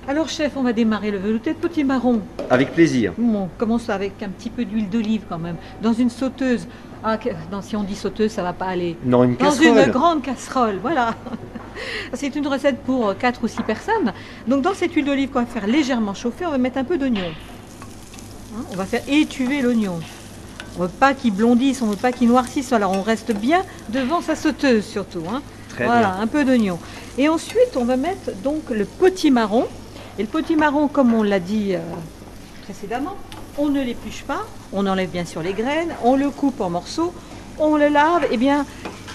Alors chef, on va démarrer le velouté de potimarron. Avec plaisir. Bon, on commence avec un petit peu d'huile d'olive quand même, dans une sauteuse. Ah, non, si on dit sauteuse, ça va pas aller. Non, une Dans casserole. une grande casserole, voilà. C'est une recette pour 4 ou 6 personnes. Donc dans cette huile d'olive qu'on va faire légèrement chauffer, on va mettre un peu d'oignon. Hein, on va faire étuver l'oignon. On ne veut pas qu'il blondisse, on ne veut pas qu'il noircisse. Alors on reste bien devant sa sauteuse surtout. Hein. Très voilà, bien. un peu d'oignon. Et ensuite, on va mettre donc le potimarron. Et le potimarron, comme on l'a dit précédemment, on ne l'épluche pas, on enlève bien sûr les graines, on le coupe en morceaux, on le lave. Et bien,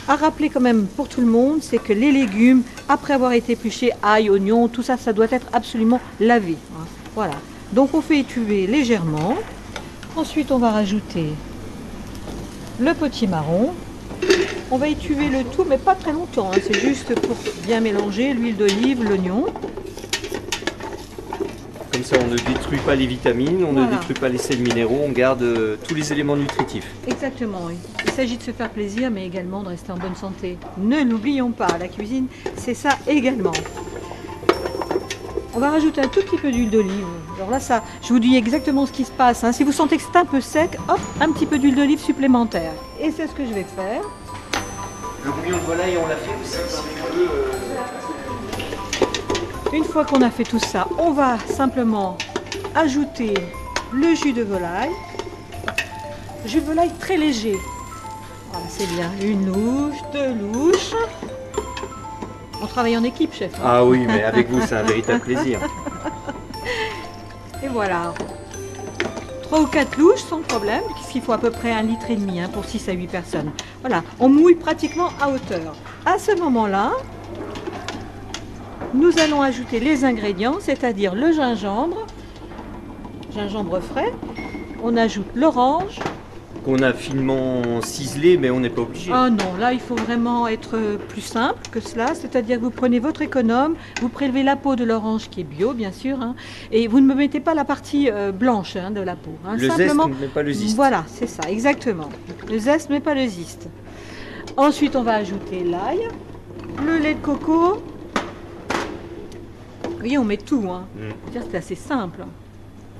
à rappeler quand même pour tout le monde, c'est que les légumes, après avoir été épluchés, ail, oignon, tout ça, ça doit être absolument lavé. Hein. Voilà. Donc on fait étuver légèrement. Ensuite, on va rajouter le potimarron. On va étuver le tout, mais pas très longtemps. Hein. C'est juste pour bien mélanger l'huile d'olive, l'oignon. Comme ça, on ne détruit pas les vitamines, on ne détruit pas les sels minéraux, on garde tous les éléments nutritifs. Exactement, oui. Il s'agit de se faire plaisir, mais également de rester en bonne santé. Ne l'oublions pas, la cuisine, c'est ça également. On va rajouter un tout petit peu d'huile d'olive. Alors là, ça, je vous dis exactement ce qui se passe. Hein. Si vous sentez que c'est un peu sec, hop, un petit peu d'huile d'olive supplémentaire. Et c'est ce que je vais faire. Le bouillon de volaille, on l'a fait aussi. Une fois qu'on a fait tout ça, on va simplement ajouter le jus de volaille. Jus de volaille très léger. Voilà, c'est bien. Une louche, 2 louches. On travaille en équipe, chef. Hein. Ah oui, mais avec vous, c'est un véritable plaisir. Et voilà. 3 ou 4 louches sans problème, puisqu'il faut à peu près 1,5 litre hein, pour 6 à 8 personnes. Voilà, on mouille pratiquement à hauteur. À ce moment-là, nous allons ajouter les ingrédients, c'est-à-dire le gingembre frais. On ajoute l'orange. Qu'on a finement ciselé, mais on n'est pas obligé. Ah non, là il faut vraiment être plus simple que cela, c'est-à-dire que vous prenez votre économe, vous prélevez la peau de l'orange qui est bio bien sûr, hein, et vous ne me mettez pas la partie blanche hein, de la peau. Hein, le simplement, zeste, mais pas le zeste. Voilà, c'est ça, exactement. Le zeste, mais pas le zeste. Ensuite, on va ajouter l'ail, le lait de coco. Vous voyez, on met tout. Hein. C'est assez simple.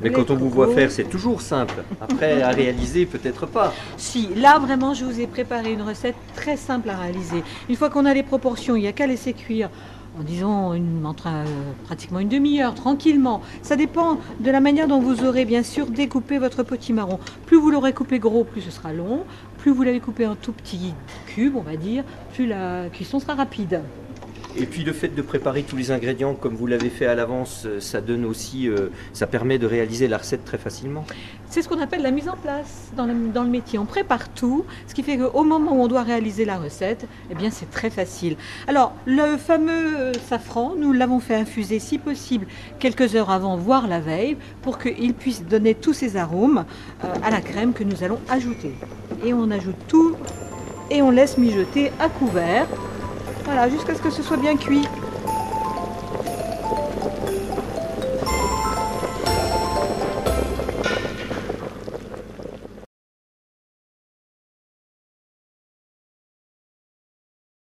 Mais quand on vous voit faire, c'est toujours simple. Après, à réaliser, peut-être pas. Si, là vraiment, je vous ai préparé une recette très simple à réaliser. Une fois qu'on a les proportions, il n'y a qu'à laisser cuire, en disant pratiquement une demi-heure, tranquillement. Ça dépend de la manière dont vous aurez bien sûr découpé votre potimarron. Plus vous l'aurez coupé gros, plus ce sera long. Plus vous l'avez coupé en tout petits cubes, on va dire, plus la cuisson sera rapide. Et puis le fait de préparer tous les ingrédients comme vous l'avez fait à l'avance, ça donne aussi, ça permet de réaliser la recette très facilement. C'est ce qu'on appelle la mise en place dans le métier. On prépare tout, ce qui fait qu'au moment où on doit réaliser la recette, eh bien c'est très facile. Alors le fameux safran, nous l'avons fait infuser si possible quelques heures avant, voire la veille, pour qu'il puisse donner tous ces arômes à la crème que nous allons ajouter. Et on ajoute tout et on laisse mijoter à couvert. Voilà, jusqu'à ce que ce soit bien cuit.